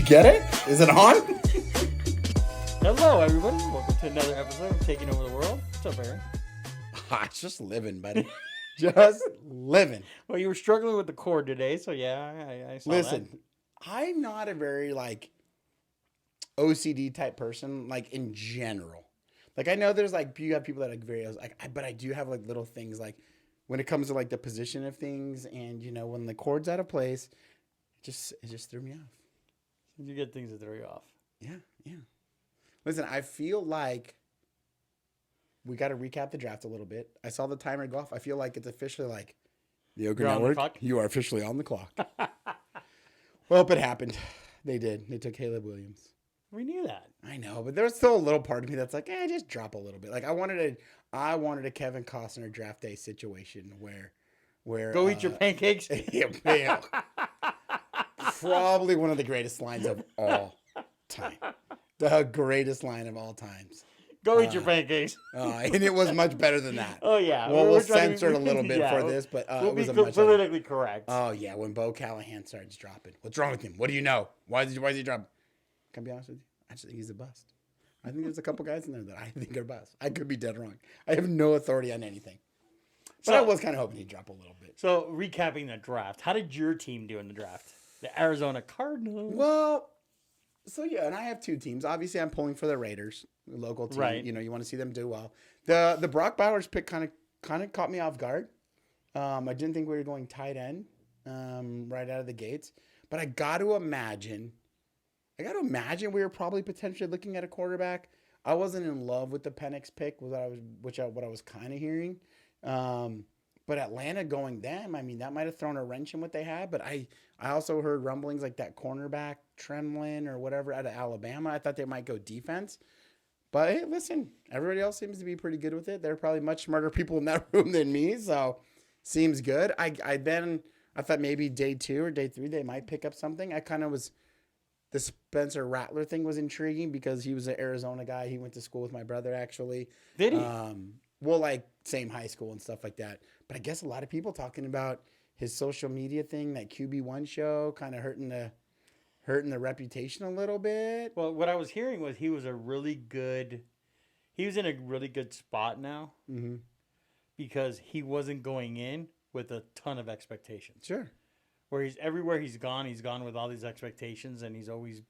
you get it? Is it on? Hello, everybody. Welcome to another episode of Taking Over the World. What's up, Aaron? It's just living, buddy. Just living. Well, you were struggling with the cord today, so yeah, I saw Listen, that. I'm not a very, OCD type person, in general. I know there's, you have people that are very, but I do have, little things, when it comes to, the position of things and, when the cord's out of place, it just threw me off. You get things that throw you off. Yeah. Listen, I feel like we got to recap the draft a little bit. I saw the timer go off. I feel like it's officially the OGRE Network. You are officially on the clock. Well, it happened. They did. They took Caleb Williams. We knew that. I know, but there's still a little part of me that's just drop a little bit. I wanted a Kevin Costner draft day situation where go eat your pancakes. Yeah, probably one of the greatest lines of all time. The greatest line of all times. Go eat your pancakes. And it was much better than that. Oh, yeah. Well, we'll censor it a little bit for this, but we'll it was be a much politically correct. Oh, yeah. When Bo Callahan starts dropping. What's wrong with him? What do you know? Why is he dropping? Can I be honest with you? I just think he's a bust. I think there's a couple guys in there that I think are bust. I could be dead wrong. I have no authority on anything. But I was kind of hoping he'd drop a little bit. So, recapping the draft, how did your team do in the draft? The Arizona Cardinals. Well, and I have two teams. Obviously, I'm pulling for the Raiders, the local team. Right. You want to see them do well. The Brock Bowers pick kind of caught me off guard. I didn't think we were going tight end right out of the gates. But I got to imagine we were probably potentially looking at a quarterback. I wasn't in love with the Penix pick, what I was kind of hearing. But Atlanta going them, that might have thrown a wrench in what they had. But I also heard rumblings like that cornerback, Tremlin or whatever out of Alabama. I thought they might go defense. But hey, listen, everybody else seems to be pretty good with it. They're probably much smarter people in that room than me. So seems good. I thought maybe day 2 or day 3 they might pick up something. The Spencer Rattler thing was intriguing because he was an Arizona guy. He went to school with my brother, actually. Did he? Same high school and stuff like that. But I guess a lot of people talking about his social media thing, that QB1 show, kind of hurting the reputation a little bit. Well, what I was hearing was he was in a really good spot now because he wasn't going in with a ton of expectations. Sure. Where everywhere he's gone with all these expectations, and he's always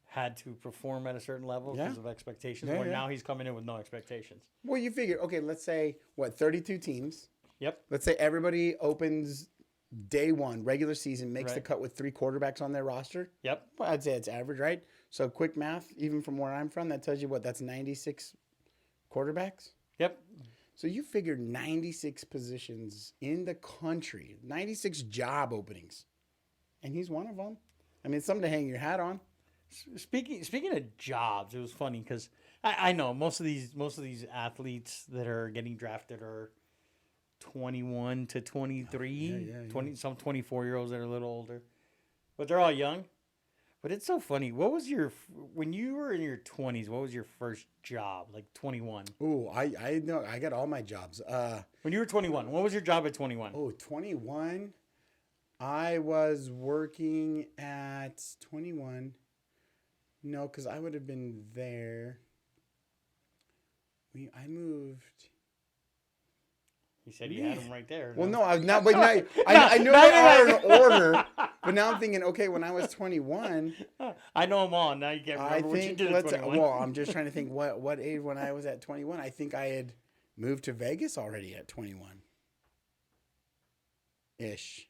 had to perform at a certain level because of expectations. Now he's coming in with no expectations. Well, you figure, okay, let's say 32 teams. Yep. Let's say everybody opens day 1, regular season, makes the cut with 3 quarterbacks on their roster. Yep. Well, I'd say it's average, right? So quick math, even from where I'm from, that tells you that's 96 quarterbacks. Yep. So you figure 96 positions in the country, 96 job openings, and he's one of them. It's something to hang your hat on. Speaking of jobs, it was funny because I know most of these athletes that are getting drafted are 21 to 23, 20, some 24-year-olds that are a little older, but they're all young. But it's so funny. What was when you were in your 20s? What was your first job? 21. Oh, I know. I got all my jobs. When you were 21, what was your job at 21? Oh, 21. I was working at 21. No, because I would have been there. I moved. You said you had them right there. Well, no, I'm not. But I know they are in order. But now I'm thinking, okay, when I was 21, I know them all. Now you can't remember what you did at 21. Well, I'm just trying to think what age when I was at 21. I think I had moved to Vegas already at 21 ish.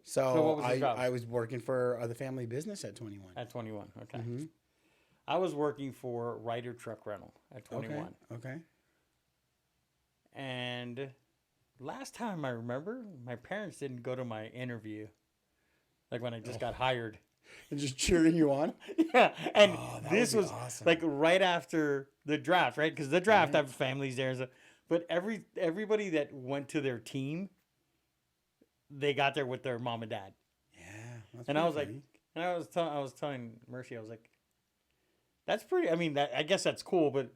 So what was your job? I was working for the family business at 21. At 21, okay. Mm-hmm. I was working for Ryder Truck Rental at 21. Okay. And last time I remember, my parents didn't go to my interview, when I just got hired. And just cheering you on? Yeah, and this was awesome. Right after the draft, right? Because the draft, I have families there. But everybody that went to their team, they got there with their mom and dad. Yeah. And I was funny. I was telling Mercy, I was like, that's pretty, I guess that's cool, but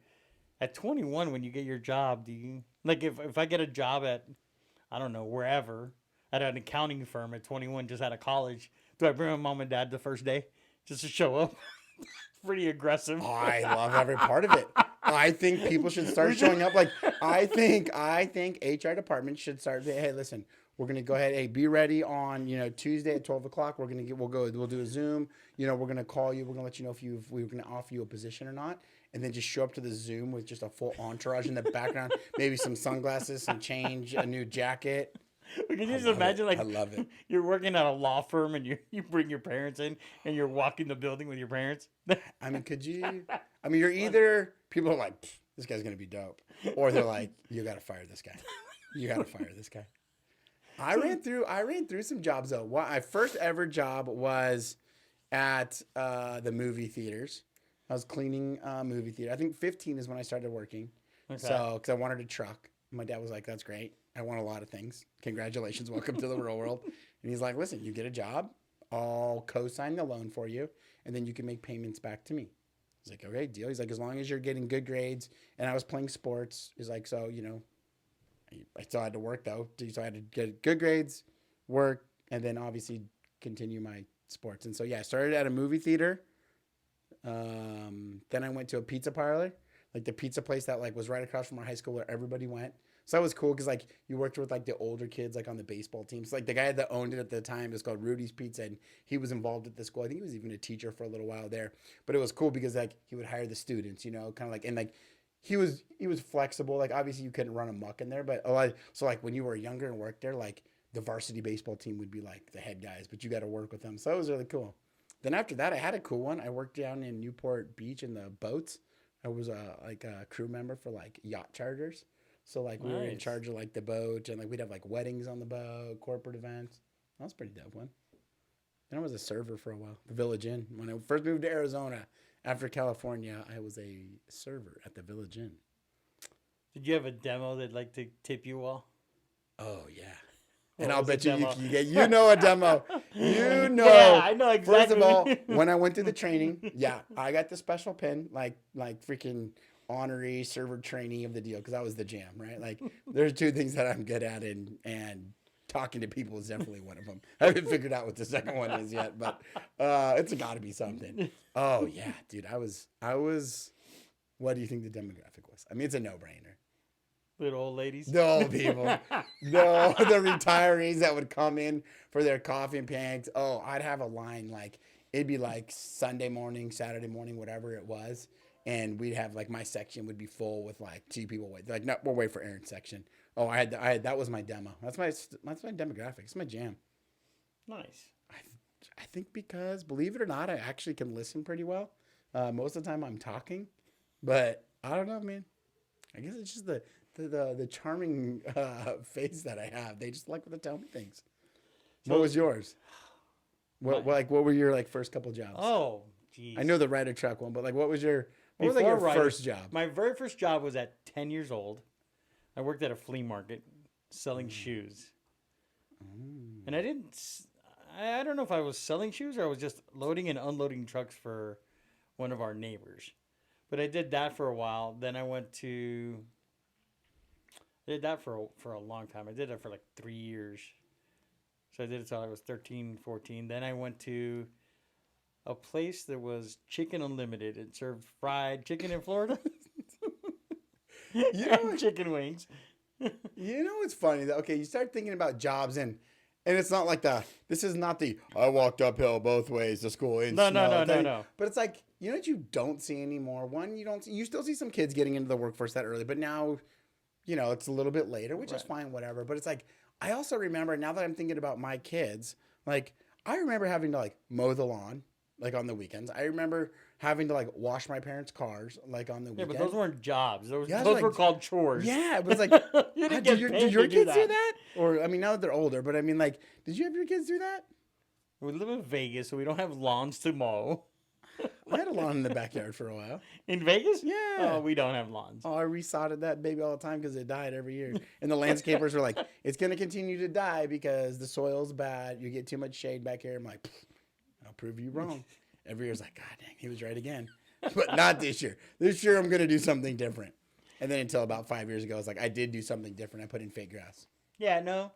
at 21, when you get your job, do you, if I get a job at, I don't know, wherever, at an accounting firm at 21, just out of college. Do I bring my mom and dad the first day just to show up? Pretty aggressive. I love every part of it. I think people should start showing up. Like, I think HR departments should start saying, hey, listen, we're going to go ahead. Hey, be ready on, Tuesday at 12 o'clock. We'll do a Zoom. We're going to call you. We're going to let you know if we're going to offer you a position or not. And then just show up to the Zoom with just a full entourage in the background, maybe some sunglasses, some change, a new jacket. Can you just imagine, I love it. You're working at a law firm and you bring your parents in and you're walking the building with your parents? I mean, could you? I mean, you're either, people are like, this guy's going to be dope. Or they're like, you got to fire this guy. You got to fire this guy. I ran through some jobs, though. My first ever job was at the movie theaters. I was cleaning movie theater. I think 15 is when I started working. Okay. So, because I wanted a truck. My dad was like, that's great. I want a lot of things. Congratulations. Welcome to the real world. And he's like, listen, you get a job. I'll co-sign the loan for you. And then you can make payments back to me. He's like, okay, deal. He's like, as long as you're getting good grades. And I was playing sports. He's like, so, I still had to work, though. So I had to get good grades, work, and then obviously continue my sports. And so, yeah, I started at a movie theater. Then I went to a pizza parlor, like the pizza place that was right across from our high school where everybody went. So that was cool because you worked with the older kids on the baseball teams. The guy that owned it at the time was called Rudy's Pizza, and he was involved at the school. I think he was even a teacher for a little while there. But it was cool because he would hire the students, he was flexible. Obviously you couldn't run amok in there, but when you were younger and worked there, the varsity baseball team would be the head guys, but you got to work with them. So it was really cool. Then after that, I had a cool one. I worked down in Newport Beach in the boats. I was a crew member for yacht charters. So we were in charge of the boat, and we'd have weddings on the boat, corporate events. That was a pretty dope one. Then I was a server for a while, the Village Inn. When I first moved to Arizona after California, I was a server at the Village Inn. Did you have a demo that'd like to tip you well? Oh yeah. And I'll bet you a demo. Yeah, I know exactly. First of all, when I went through the training, I got the special pin, like freaking honorary server trainee of the deal, because that was the jam, right? There's two things that I'm good at, and talking to people is definitely one of them. I haven't figured out what the second one is yet, but it's got to be something. Oh yeah, dude, I was. What do you think the demographic was? I mean, it's a no-brainer. Little old ladies? The old people. No, the retirees that would come in for their coffee and pancakes. Oh, I'd have a line it'd be Sunday morning, Saturday morning, whatever it was. And we'd have my section would be full with two people wait. No, we'll wait for Aaron's section. Oh, I had that was my demo. That's my demographic. It's my jam. Nice. I think because, believe it or not, I actually can listen pretty well. Most of the time I'm talking, but I don't know, man. I guess it's just the charming face that I have. They just like to tell me things. So, what was yours? What were your first couple jobs? Oh, geez. I know the Ryder truck one, but what was your first job? My very first job was at 10 years old. I worked at a flea market selling shoes. And I don't know if I was selling shoes or I was just loading and unloading trucks for one of our neighbors. But I did that for a while. Then I did that for a long time. I did that for 3 years. So I did it until I was 13, 14. Then I went to a place that was Chicken Unlimited. It served fried chicken in Florida. And chicken wings. It's funny that, okay, you start thinking about jobs and it's not this is not the, I walked uphill both ways to school in snow. No. But it's you know what you don't see anymore? One, you still see some kids getting into the workforce that early, but now, it's a little bit later, which is fine, whatever. But it's I also remember, now that I'm thinking about my kids, I remember having to mow the lawn, on the weekends. I remember having to wash my parents' cars on the weekend. Yeah, but those weren't jobs. Those were called chores. Yeah, but it's did your kids do that? Or, I mean, now that they're older, but I mean, did you have your kids do that? We live in Vegas, so we don't have lawns to mow. I had a lawn in the backyard for a while. In Vegas? Yeah. Oh, we don't have lawns. Oh, I resodded that baby all the time because it died every year. And the landscapers were it's going to continue to die because the soil's bad. You get too much shade back here. I'm I'll prove you wrong. Every year's God dang, he was right again. But not this year. This year I'm going to do something different. And then until about 5 years ago, it's I did do something different. I put in fake grass. Yeah, no.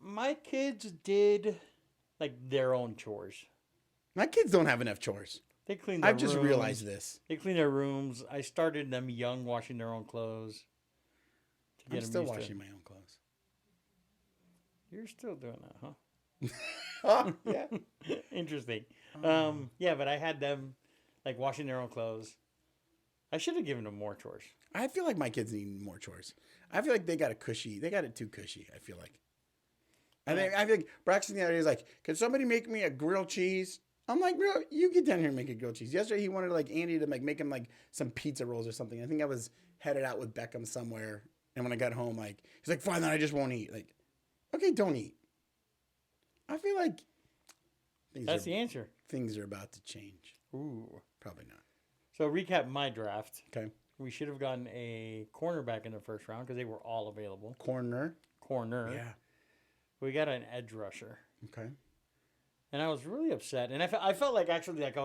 My kids did like their own chores. My kids don't have enough chores. They clean their I've just rooms. realized this. They clean their rooms. I started them young, washing their own clothes. I'm still washing my own clothes. You're still doing that, huh? Oh, yeah. Interesting. Yeah, but I had them like washing their own clothes. I should have given them more chores. I feel like my kids need more chores. I feel like they got it too cushy, I feel like. I think Braxton the other day was like, "Can somebody make me a grilled cheese?" I'm like, "Bro, you get down here and make a grilled cheese." Yesterday he wanted like Andy to make him like some pizza rolls or something. I think I was headed out with Beckham somewhere, and when I got home, like he's like, "Fine, then I just won't eat." Like, okay, don't eat. I feel like that's the answer. Things are about to change. Ooh, probably not. So recap my draft. Okay. We should have gotten a cornerback in the first round because they were all available. Corner. Yeah. We got an edge rusher. Okay. And I was really upset. And I felt like actually like I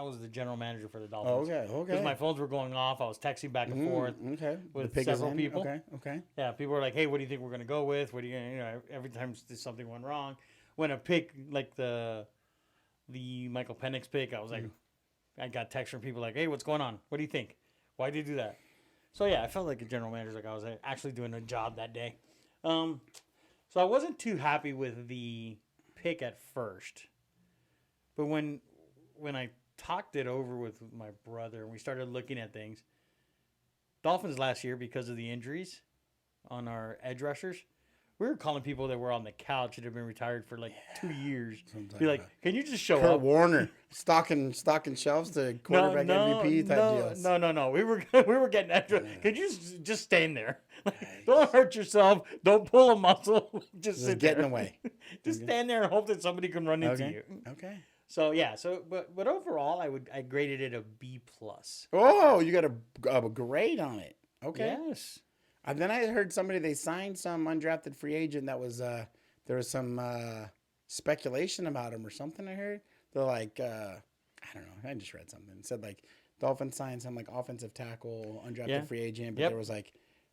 was the general manager for the Dolphins. Oh, okay. Because my phones were going off. I was texting back and forth with several people. Okay. Yeah, people were like, "Hey, what do you think we're going to go with? What are you going to, every time something went wrong. When a pick like the Michael Penix pick, I was like, I got texts from people like, "Hey, what's going on? What do you think? Why did you do that?" So yeah, I felt like a general manager, like I was actually doing a job that day. So I wasn't too happy with the pick at first, but when I talked it over with my brother and we started looking at things, Dolphins last year, because of the injuries on our edge rushers, we were calling people that were on the couch that had been retired for like 2 years. Be like, "Can you just show Kurt up?" Warner, stocking shelves to quarterback MVP type deals. No. We were getting extra. Could you just stand there? Don't hurt yourself. Don't pull a muscle. Just sit get there. in the way. Just stand there and hope that somebody can run into you. Okay. So yeah. But overall, I graded it a B+. Oh, you got a grade on it. Okay. Yes. And then I heard they signed some undrafted free agent that was there was some speculation about him or something. I heard they're like I don't know. I just read something. It said like Dolphins signed some like offensive tackle undrafted free agent, but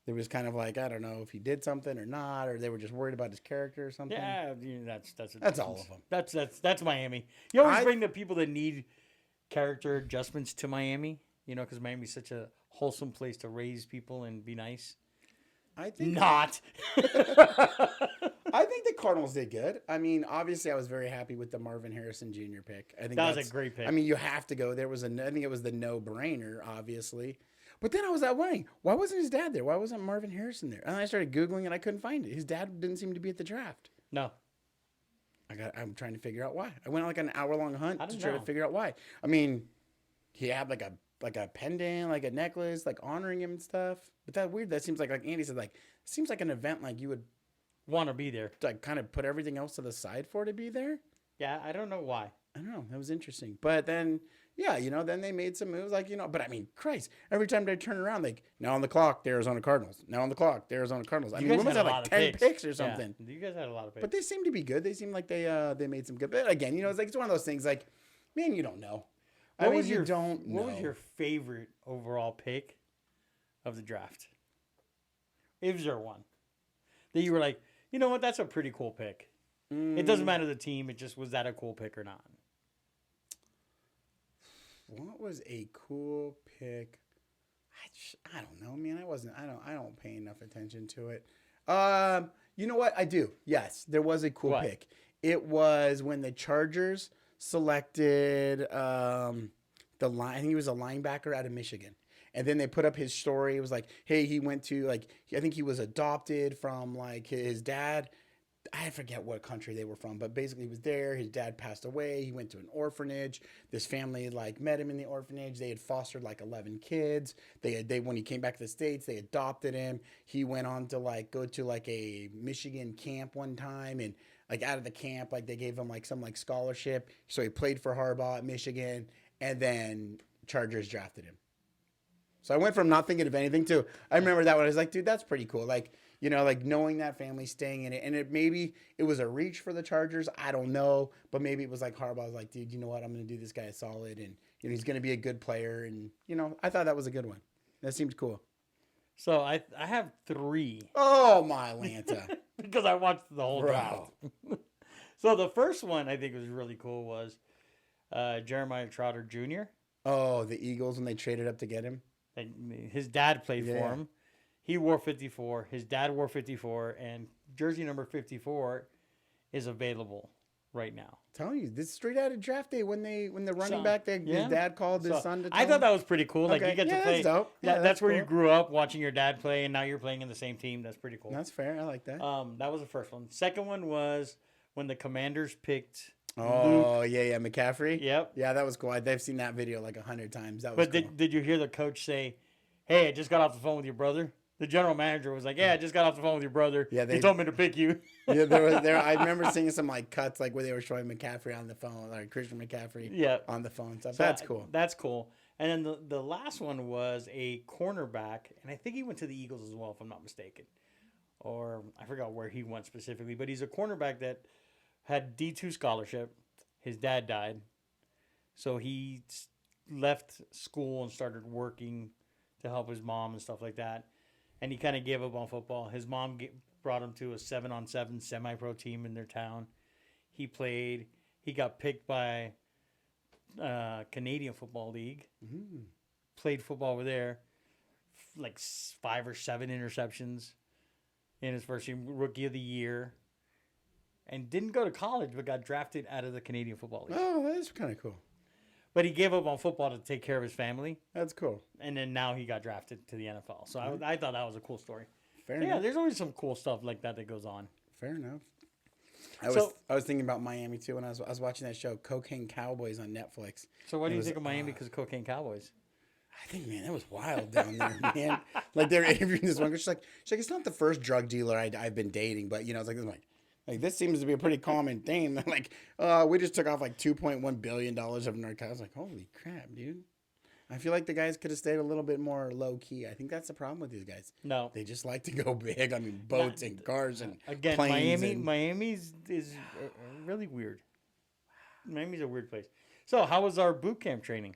there was kind of like I don't know if he did something or not, or they were just worried about his character or something. Yeah, that's all of them. That's Miami. You always bring the people that need character adjustments to Miami. Because Miami's such a wholesome place to raise people and be nice. I think not. I think the Cardinals did good. I mean, obviously, I was very happy with the Marvin Harrison Jr. pick. I think that was a great pick. I mean, you have to go. I think it was the no-brainer, obviously. But then I was wondering, why wasn't his dad there? Why wasn't Marvin Harrison there? And I started Googling, and I couldn't find it. His dad didn't seem to be at the draft. No. I'm trying to figure out why. I went on like an hour-long hunt to try to figure out why. I mean, he had like a pendant, like a necklace, like honoring him and stuff. But that's weird. That seems like Andy said, like seems like an event like you would want to be there. Like kind of put everything else to the side for to be there. Yeah, I don't know why. I don't know. That was interesting. But then, yeah, then they made some moves, but I mean, Christ, every time they turn around, like now on the clock, the Arizona Cardinals. Now on the clock, the Arizona Cardinals. I mean, we must have like 10 picks or something. Yeah, you guys had a lot of picks. But they seem to be good. They seem like they made some good. But again, it's one of those things like, man, you don't know. What was your favorite overall pick of the draft? Is there one that you were like, you know what, that's a pretty cool pick? It doesn't matter the team. It just was that a cool pick or not? What was a cool pick? I don't know, man. I don't pay enough attention to it. You know what? I do. Yes, there was a cool pick. It was when the Chargers selected I think he was a linebacker out of Michigan. And then they put up his story. It was like, hey, he went to I think he was adopted from his dad. I forget what country they were from, but basically he was there. His dad passed away. He went to an orphanage. This family met him in the orphanage. They had fostered 11 kids. They when he came back to the States, they adopted him. He went on to go to a Michigan camp one time, and out of the camp, they gave him some scholarship. So he played for Harbaugh at Michigan, and then Chargers drafted him. So I went from not thinking of anything to, I remember that one. I was like, dude, that's pretty cool. Knowing that family, staying in it. And maybe it was a reach for the Chargers. I don't know. But maybe it was Harbaugh was like, dude, you know what? I'm going to do this guy a solid. And he's going to be a good player. And, I thought that was a good one. That seemed cool. So I have 3. Oh, my Lanta. because I watched the whole Bro. draft. So the first one I think was really cool was Jeremiah Trotter Jr. Oh, the Eagles when they traded up to get him. Like, his dad played Yeah. for him. He wore 54. His dad wore 54, and jersey number 54 is available right now. Telling you, this is straight out of draft day when the running So, back, yeah. his dad called his son to tell I thought him. that was pretty cool. Like, Okay. you get Yeah, to play. that's dope. Yeah, That's where you cool. grew up watching your dad play, and now you're playing in the same team. That's pretty cool. That's fair. I like that. That was the first one. Second one was when the Commanders picked Luke. Oh, yeah, McCaffrey. Yep. Yeah, that was cool. I've seen that video like 100 times. That was But cool. did you hear the coach say, "Hey, I just got off the phone with your brother"? The general manager was like, "Yeah, I just got off the phone with your brother. Yeah, he told me to pick you." Yeah, there. I remember seeing some like cuts like where they were showing McCaffrey on the phone, like Christian McCaffrey Yeah. on the phone. So So that's cool. That's cool. And then the last one was a cornerback, and I think he went to the Eagles as well, if I'm not mistaken. Or I forgot where he went specifically, but he's a cornerback that had D2 scholarship. His dad died. So he left school and started working to help his mom and stuff like that. And he kind of gave up on football. His mom brought him to a 7-on-7 semi-pro team in their town. He played. He got picked by Canadian Football League. Mm. Played football over there. Like 5 or 7 interceptions in his first year, rookie of the year. And didn't go to college, but got drafted out of the Canadian Football League. Oh, that's kind of cool. But he gave up on football to take care of his family. That's cool. And then now he got drafted to the NFL. So I thought that was a cool story. Fair Yeah, enough. there's always some cool stuff like that goes on. Fair enough. I was thinking about Miami too when I was watching that show Cocaine Cowboys on Netflix. So what do It you was, think of Miami because of Cocaine Cowboys? I think, man, that was wild down there, man. Like they were interviewing this one girl. She's like, it's not the first drug dealer I've been dating, but you know, it's like this seems to be a pretty common thing. Like, we just took off like $2.1 billion of narcotics. I was like, holy crap, dude. I feel like the guys could have stayed a little bit more low key. I think that's the problem with these guys. No. They just like to go big. I mean, boats and cars and Again, planes. Miami's is really weird. Miami's a weird place. So how was our boot camp training?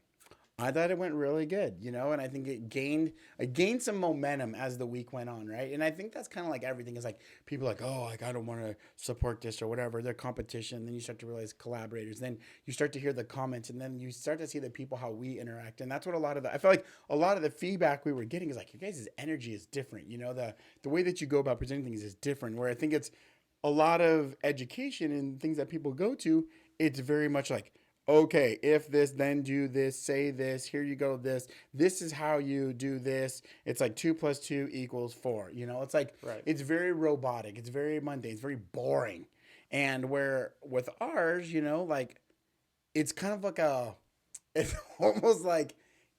I thought it went really good, you know, and I think it gained some momentum as the week went on, right? And I think that's kind of like everything is like people are like, oh, like I don't want to support this or whatever. They're competition. Then you start to realize collaborators. Then you start to hear the comments, and then you start to see the people how we interact. And that's what I feel like a lot of the feedback we were getting is like your guys' energy is different. You know, the way that you go about presenting things is different. Where I think it's a lot of education and things that people go to. It's very much like, okay, if this, then do this, say this, here you go, this is how you do this. It's like 2 + 2 = 4. You know, it's like, Right. It's very robotic. It's very mundane. It's very boring. And where with ours, you know, like it's kind of like it's almost like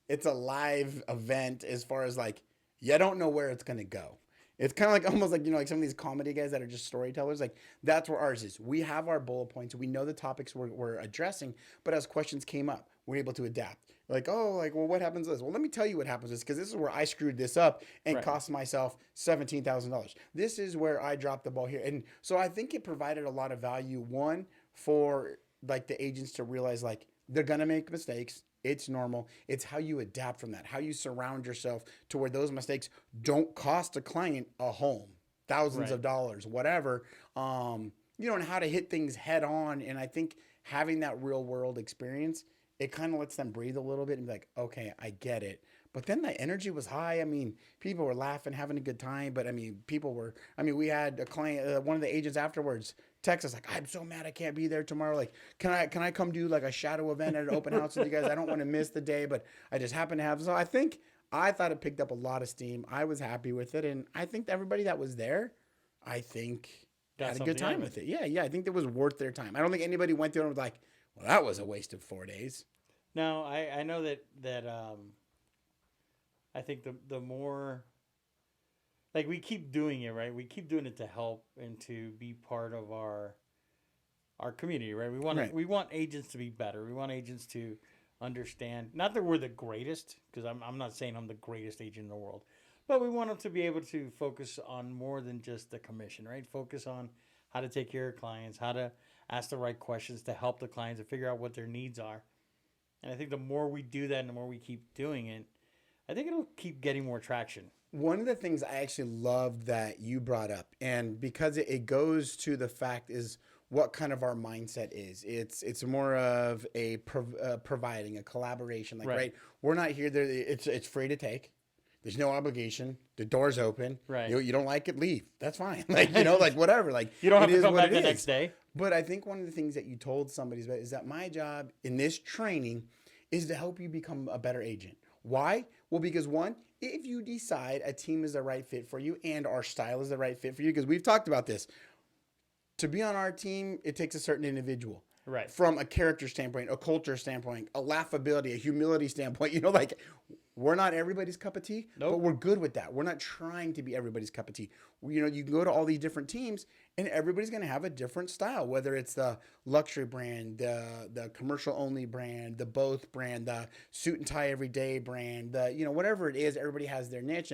it's a live event as far as like, you don't know where it's going to go. It's kind of like almost like, you know, like some of these comedy guys that are just storytellers. Like that's where ours is. We have our bullet points. We know the topics we're addressing, but as questions came up, we're able to adapt. Like, oh, like, well, what happens to this? Well, let me tell you what happens is because this is where I screwed this up and Right. cost myself $17,000. This is where I dropped the ball here. And so I think it provided a lot of value, one, for like the agents to realize like they're going to make mistakes. It's normal. It's how you adapt from that, how you surround yourself to where those mistakes don't cost a client a home, thousands of dollars, whatever. You know, and how to hit things head on. And I think having that real world experience, it kind of lets them breathe a little bit and be like, okay, I get it. But then the energy was high. I mean, people were laughing, having a good time. But I mean, we had a client, one of the agents afterwards text us like, I'm so mad I can't be there tomorrow. Like, can I come do like a shadow event at an open house with you guys? I don't want to miss the day, but I just happen to have. So I thought it picked up a lot of steam. I was happy with it. And I think everybody that was there, I think had a good time with it. Yeah. I think it was worth their time. I don't think anybody went there and was like, well, that was a waste of 4 days. No, I know that I think the more like we keep doing it, right? We keep doing it to help and to be part of our community, right? We want agents to be better. We want agents to understand, not that we're the greatest, because I'm not saying I'm the greatest agent in the world, but we want them to be able to focus on more than just the commission, right? Focus on how to take care of clients, how to ask the right questions to help the clients and figure out what their needs are. And I think the more we do that and the more we keep doing it, I think it'll keep getting more traction. One of the things I actually love that you brought up, and because it goes to the fact is what kind of our mindset is. It's more of a providing a collaboration. Like, right, we're not here. There, it's free to take. There's no obligation. The door's open. Right. You don't like it, leave. That's fine. Like, like whatever. Like, you don't have to come back the next day. But I think one of the things that you told somebody is that my job in this training is to help you become a better agent. Why? Well, because one, if you decide a team is the right fit for you and our style is the right fit for you, because we've talked about this, to be on our team, it takes a certain individual. Right. From a character standpoint, a culture standpoint, a laughability, a humility standpoint, like we're not everybody's cup of tea, but we're good with that. We're not trying to be everybody's cup of tea. You can go to all these different teams and everybody's going to have a different style, whether it's the luxury brand, the commercial only brand, the both brand, the suit and tie everyday brand, whatever it is, everybody has their niche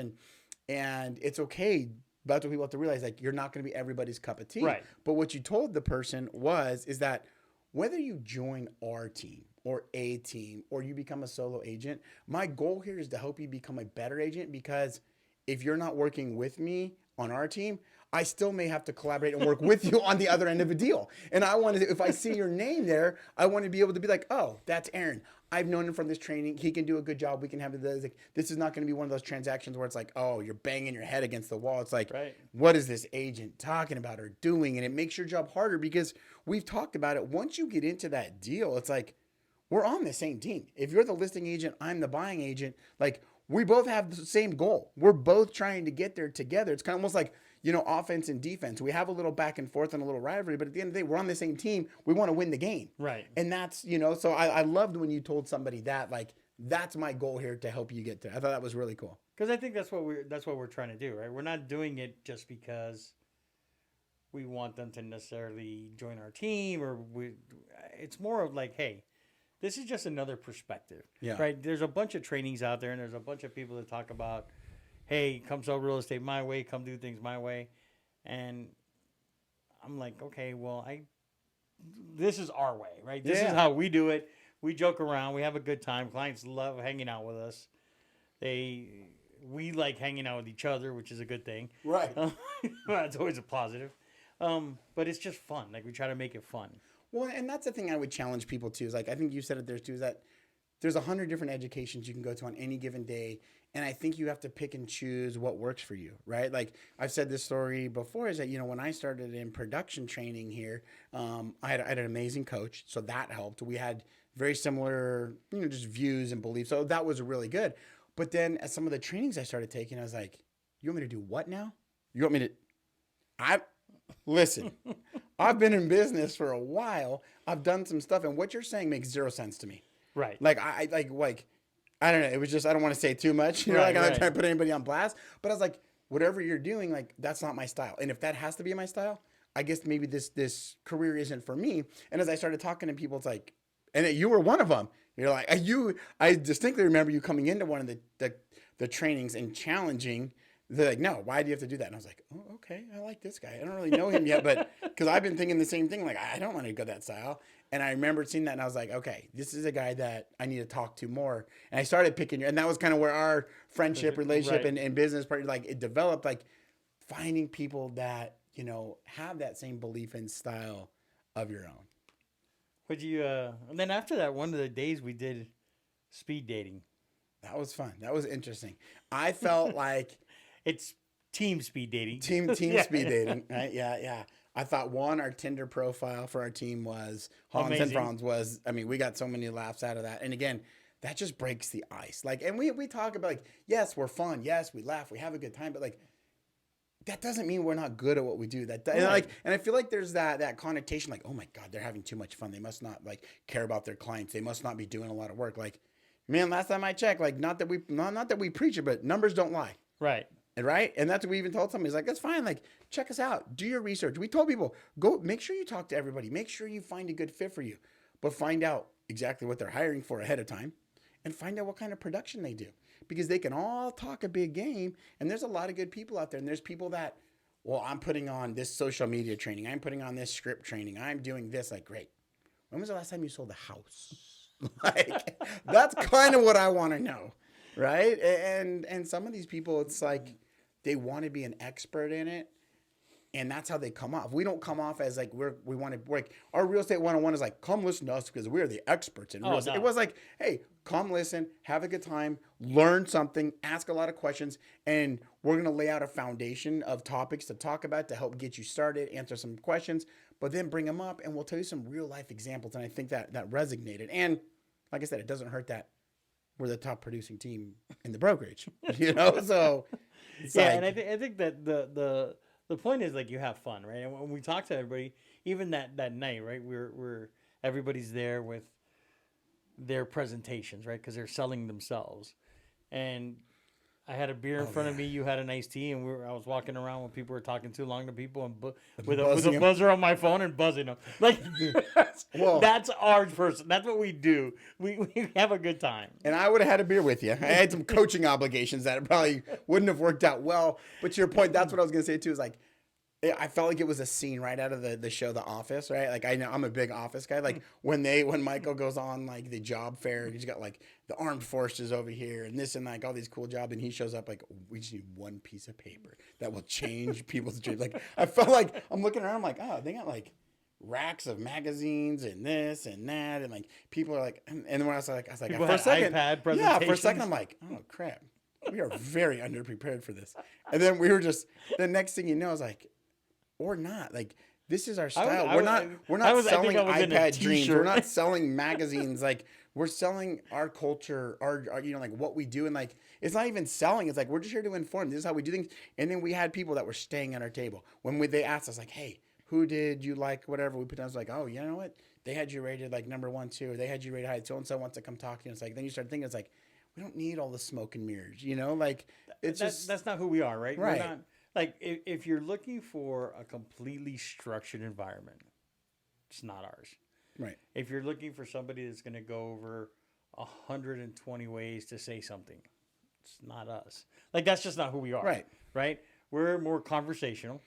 and it's okay. But that's what people have to realize, like, you're not going to be everybody's cup of tea. Right. But what you told the person is that whether you join our team or a team or you become a solo agent, my goal here is to help you become a better agent, because if you're not working with me on our team, I still may have to collaborate and work with you on the other end of a deal. And I want to, if I see your name there, I want to be able to be like, oh, that's Aaron. I've known him from this training. He can do a good job. We can have this. Like, this is not going to be one of those transactions where it's like, oh, you're banging your head against the wall. It's like, What is this agent talking about or doing? And it makes your job harder, because we've talked about it. Once you get into that deal, it's like, we're on the same team. If you're the listing agent, I'm the buying agent. Like, we both have the same goal. We're both trying to get there together. It's kind of almost like, offense and defense. We have a little back and forth and a little rivalry, but at the end of the day, we're on the same team. We want to win the game. Right. And that's, so I loved when you told somebody that, like, that's my goal here to help you get there. I thought that was really cool. Because I think that's what we're trying to do, right? We're not doing it just because we want them to necessarily join our team, or it's more of like, hey, this is just another perspective. Yeah. Right. There's a bunch of trainings out there, and there's a bunch of people that talk about, hey, come sell real estate my way, come do things my way. And I'm like, okay, well, this is our way, right? This is how we do it. We joke around. We have a good time. Clients love hanging out with us. We like hanging out with each other, which is a good thing. Right. It's always a positive. But it's just fun. Like, we try to make it fun. Well, and that's the thing I would challenge people to, is like, I think you said it there too, is that there's 100 different educations you can go to on any given day. And I think you have to pick and choose what works for you, right? Like, I've said this story before, is that, when I started in production training here, I had an amazing coach. So that helped. We had very similar, just views and beliefs. So that was really good. But then at some of the trainings I started taking, I was like, you want me to do what now? You want me to, listen, I've been in business for a while. I've done some stuff. And what you're saying makes zero sense to me. Right. Like, I don't know. It was just, I don't want to say too much. I'm not trying to put anybody on blast. But I was like, whatever you're doing, like, that's not my style. And if that has to be my style, I guess maybe this career isn't for me. And as I started talking to people, it's like, and you were one of them. You're like, I distinctly remember you coming into one of the trainings and challenging. They're like, no, why do you have to do that? And I was like, oh, okay, I like this guy. I don't really know him yet, but because I've been thinking the same thing. Like, I don't want to go that style. And I remembered seeing that, and I was like, okay, this is a guy that I need to talk to more. And I started picking, and that was kind of where our friendship, relationship, and business partner, like, it developed, like, finding people that, have that same belief and style of your own. And then after that, one of the days we did speed dating. That was fun. That was interesting. I felt like it's team speed dating. Team speed dating, right? Yeah. I thought, our Tinder profile for our team was, Hans and Franz was, we got so many laughs out of that. And again, that just breaks the ice. Like, and we talk about, like, yes, we're fun. Yes, we laugh. We have a good time. But, like, that doesn't mean we're not good at what we do. And I feel like there's that connotation, like, oh my God, they're having too much fun. They must not, like, care about their clients. They must not be doing a lot of work. Like, man, last time I checked, like, not that we preach it, but numbers don't lie. Right. Right. And that's what we even told somebody. It's like, that's fine. Like, check us out. Do your research. We told people, go make sure you talk to everybody. Make sure you find a good fit for you, but find out exactly what they're hiring for ahead of time, and find out what kind of production they do, because they can all talk a big game. And there's a lot of good people out there. And there's people that, well, I'm putting on this social media training. I'm putting on this script training. I'm doing this. Like, great. When was the last time you sold a house? Like, that's kind of what I want to know. right? And some of these people, it's like they want to be an expert in it. And that's how they come off. We don't come off as like we want to work. Our real estate 101 is like, come listen to us because we're the experts in real estate. No. It was like, hey, come listen, have a good time, learn something, ask a lot of questions, and we're gonna lay out a foundation of topics to talk about to help get you started, answer some questions, but then bring them up, and we'll tell you some real life examples. And I think that resonated. And like I said, it doesn't hurt that we're the top producing team in the brokerage, So it's and I think that the point is like you have fun, right? And when we talk to everybody, even that night, right? We're everybody's there with their presentations, right? Because they're selling themselves. And I had a beer in front of me. You had an iced tea, and I was walking around when people were talking too long to people, and with a buzzer on my phone and buzzing them. Like that's our person. That's what we do. We have a good time. And I would have had a beer with you. I had some coaching obligations that probably wouldn't have worked out well. But to your point, that's what I was gonna say too. Is like, I felt like it was a scene right out of the show The Office, right? Like I know I'm a big Office guy. Like when Michael goes on like the job fair, and he's got like the armed forces over here and this and like all these cool jobs, and he shows up like, we just need one piece of paper that will change people's dreams. Like I felt like I'm looking around, I'm like, oh, they got like racks of magazines and this and that, and like people are like, and then when I was like for a second, iPad presentations. Yeah, for a second I'm like, oh crap, we are very underprepared for this. And then we were just the next thing you know, I was like, or not. Like this is our style. We're not selling iPad dreams. We're not selling magazines. Like we're selling our culture, our like what we do, and like it's not even selling. It's like we're just here to inform. This is how we do things. And then we had people that were staying at our table when they asked us like, hey, who did you like? Whatever we put down. I was like, oh, you know what? They had you rated like number 1, 2, or they had you rated high. So and so wants to come talk to you. It's like then you start thinking it's like we don't need all the smoke and mirrors. Like it's that's not who we are, right? Right. We're not. Like, if you're looking for a completely structured environment, it's not ours. Right. If you're looking for somebody that's going to go over 120 ways to say something, it's not us. Like, that's just not who we are. Right. Right? We're more conversational.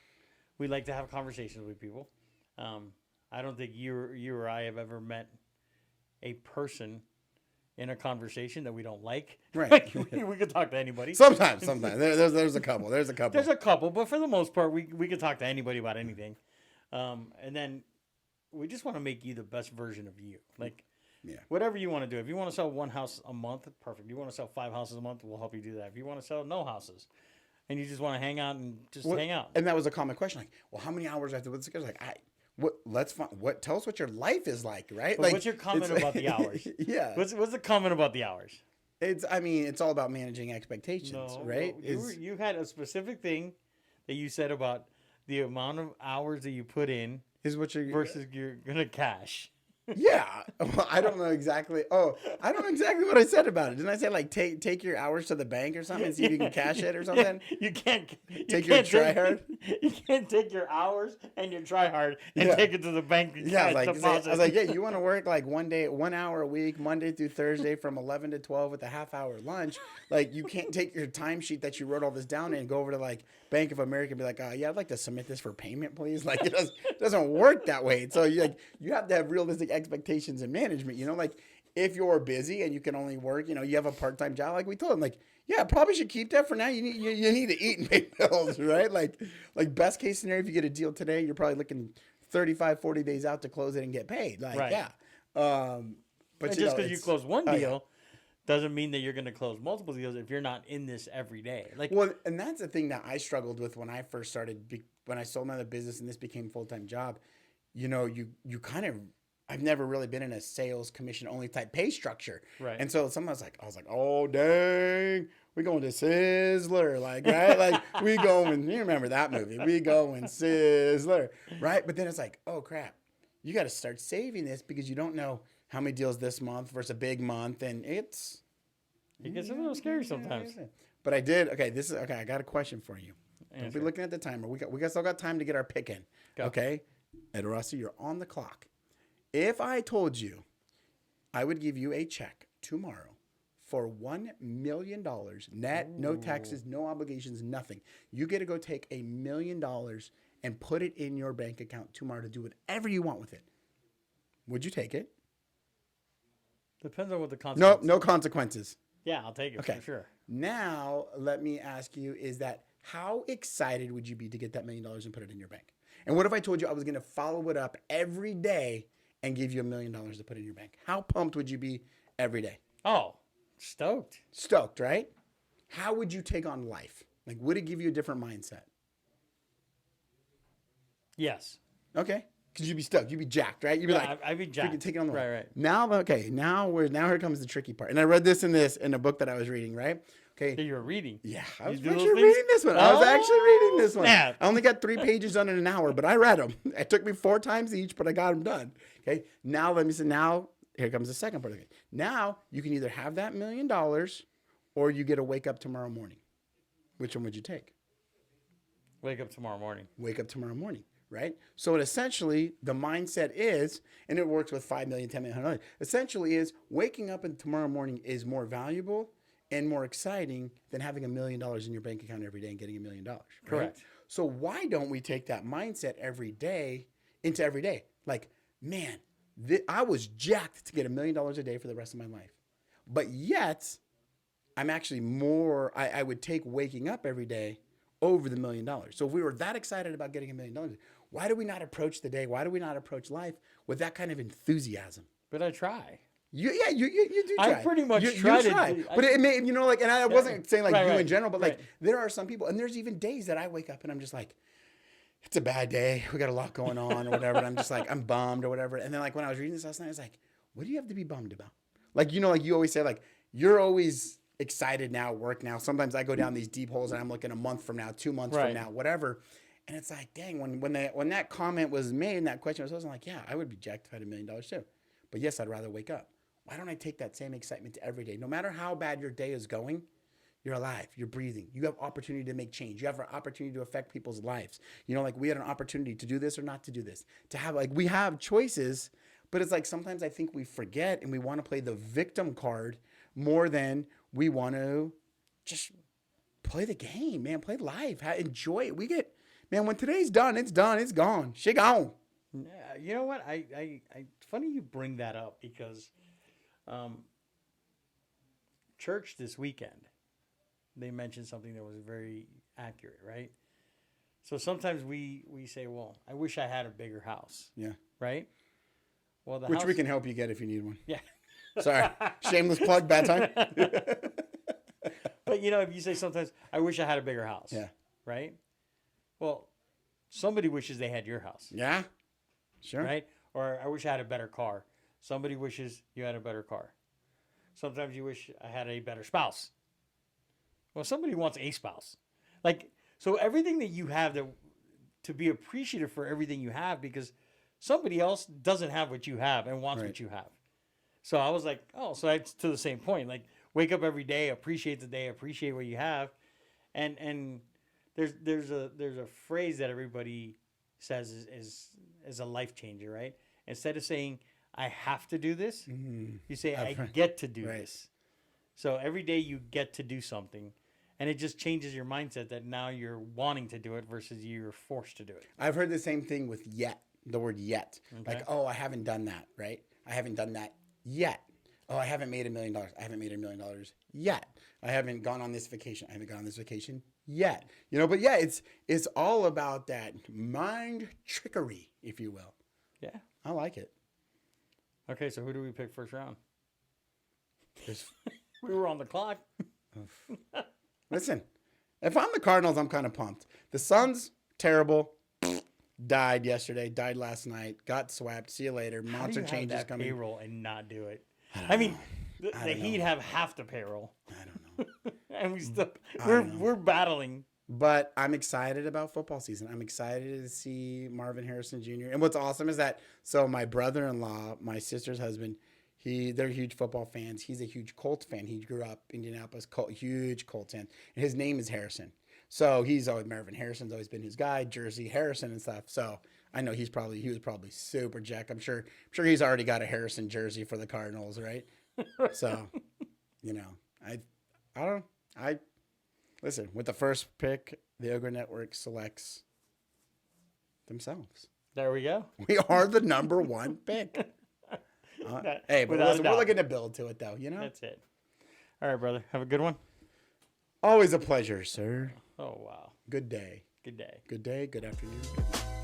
We like to have conversations with people. I don't think you or I have ever met a person in a conversation that we don't like. Right. we could talk to anybody. Sometimes. There's a couple. There's a couple, but for the most part, we could talk to anybody about anything. And then we just want to make you the best version of you. Like, whatever you want to do. If you want to sell 1 house a month, perfect. If you want to sell 5 houses a month, we'll help you do that. If you want to sell no houses, and you just want to hang out and hang out. And that was a common question. Like, well, how many hours I have to put this together? Like, tell us what your life is like, right? But like, what's your comment about the hours? Yeah. What's the comment about the hours? It's all about managing expectations, right? You had a specific thing that you said about the amount of hours that you put in is what versus you're gonna cash. Yeah. Well, I don't know exactly. Oh, I don't know exactly what I said about it. Didn't I say like take your hours to the bank or something and see if you can cash it or something? You can't take your try hard. You can't take your hours and your try hard and take it to the bank. Yeah, I was like, yeah, you want to work like 1 hour a week, Monday through Thursday from 11 to 12 with a half-hour lunch. Like you can't take your timesheet that you wrote all this down and go over to like Bank of America and be like, yeah, I'd like to submit this for payment, please. Like it doesn't work that way. So you have to have realistic expectations in management. Like if you're busy and you can only work, you have a part-time job, like we told them, like, yeah, probably should keep that for now. You need to eat and pay bills, right? Like best case scenario, if you get a deal today, you're probably looking 35, 40 days out to close it and get paid. Like, right. Yeah. But just because you close one deal doesn't mean that you're going to close multiple deals if you're not in this every day. Like, well, and that's the thing that I struggled with when I first started, when I sold another business and this became a full-time job. You kind of, I've never really been in a sales commission only type pay structure. Right. And so I was like, oh, dang, we going to Sizzler. Like, right. Like we going, you remember that movie, we going Sizzler. Right. But then it's like, oh crap, you got to start saving this because you don't know how many deals this month versus a big month. And it gets a little scary sometimes. But I did. Okay. I got a question for you. Don't be looking at the timer. We still got time to get our pick in. Go. Okay. Ed Rossi, you're on the clock. If I told you I would give you a check tomorrow for $1 million net, no taxes, no obligations, nothing. You get to go take $1 million and put it in your bank account tomorrow to do whatever you want with it. Would you take it? Depends on what the consequences. No consequences. Yeah, I'll take it Okay. for sure. Now, let me ask you, is that how excited would you be to get that $1 million and put it in your bank? And what if I told you I was going to follow it up every day and give you $1 million to put in your bank? How pumped would you be every day? Oh, stoked. Stoked, right? How would you take on life? Like, would it give you a different mindset? Yes. Okay. Because you'd be stoked. You'd be jacked, right? You'd be like, I'd be jacked. take it on the Right, right. Now, okay. Now here comes the tricky part. And I read this in a book that I was reading, right? Okay. Yeah, you were reading. Yeah, I was do those actually things? reading this one. I was actually reading this one. Snap. I only got 3 pages done in an hour, but I read them. It took me 4 times each, but I got them done. Okay. Now let me say. Now here comes the second part of it. Now you can either have that $1 million, or you get to wake up tomorrow morning. Which one would you take? Wake up tomorrow morning. Wake up tomorrow morning, right? So it essentially, the mindset is, and it works with 5 million, 10 million, 100 million, essentially is waking up in tomorrow morning is more valuable and more exciting than having $1 million in your bank account every day and getting $1 million. Right? Correct. So why don't we take that mindset every day into every day? Like, man, I was jacked to get $1 million a day for the rest of my life. But yet, I'm actually I would take waking up every day over the $1 million. So if we were that excited about getting $1 million, why do we not approach the day? Why do we not approach life with that kind of enthusiasm? But I try. You do try. I pretty much you try to try. do- But it may, like, and I wasn't saying like Right, you right, in general, but like right. there are some people, and there's even days that I wake up and I'm just like, it's a bad day. We got a lot going on or whatever. And I'm just like, I'm bummed or whatever. And then like when I was reading this last night, I was like, what do you have to be bummed about? Like, like you always say, like, you're always excited now, work now. Sometimes I go down these deep holes and I'm looking a month from now, 2 months Right. from now, whatever. And it's like, dang, when that comment was made and that question was posed, I'm like, yeah, I would be jacked if I had $1 million too. But yes, I'd rather wake up. Why don't I take that same excitement to every day? No matter how bad your day is going, you're alive, you're breathing. You have opportunity to make change. You have an opportunity to affect people's lives. Like we had an opportunity to do this or not to do this. To have we have choices, but it's like sometimes I think we forget and we want to play the victim card more than we want to just play the game, man. Play life. Enjoy it. When today's done, it's done. It's gone. Shit gone. Yeah, you know what? It's funny you bring that up because church this weekend, they mentioned something that was very accurate, right? So sometimes we say, well, I wish I had a bigger house. Yeah. Right? Well, Which we can help you get if you need one. Yeah. Sorry. Shameless plug, bad time. But if you say sometimes, I wish I had a bigger house. Yeah. Right? Well, somebody wishes they had your house. Yeah. Sure. Right? Or I wish I had a better car. Somebody wishes you had a better car. Sometimes you wish I had a better spouse. Well, somebody wants a spouse. So everything that you have to be appreciative for everything you have because somebody else doesn't have what you have and wants what you have. So I was like, so that's to the same point. Like wake up every day, appreciate the day, appreciate what you have. And there's a phrase that everybody says is a life changer, right? Instead of saying I have to do this, you say I get to do this. So every day you get to do something, and it just changes your mindset that now you're wanting to do it versus you're forced to do it. I've heard the same thing with yet, the word yet. Okay. Like, I haven't done that, right? I haven't done that yet. I haven't made $1 million. I haven't made $1 million yet. I haven't gone on this vacation. I haven't gone on this vacation yet. But yeah, it's all about that mind trickery, if you will. Yeah. I like it. Okay, so who do we pick first round? Just, We were on the clock. listen, if I'm the Cardinals, I'm kind of pumped. The Suns, terrible. Died yesterday. Died last night. Got swept. See you later. Monster changes have that coming. payroll and not do it. I mean, the Heat have half the payroll, I don't know. and we still don't know. we're battling. But I'm excited about football season. I'm excited to see Marvin Harrison Jr. And what's awesome is that, so my brother-in-law, my sister's husband, they're huge football fans. He's a huge Colts fan. He grew up in Indianapolis, huge Colts fan. And his name is Harrison. So Marvin Harrison's always been his guy, Jersey Harrison and stuff. So I know he was probably super jacked. I'm sure he's already got a Harrison jersey for the Cardinals, right? So, listen, with the first pick, the OGRE Network selects themselves. There we go. We are the number 1 pick. Hey, but Without a listen, we're doubt. looking to build to it, though. That's it. All right, brother. Have a good one. Always a pleasure, sir. Oh, wow. Good day. Good day. Good day. Good afternoon. Good night.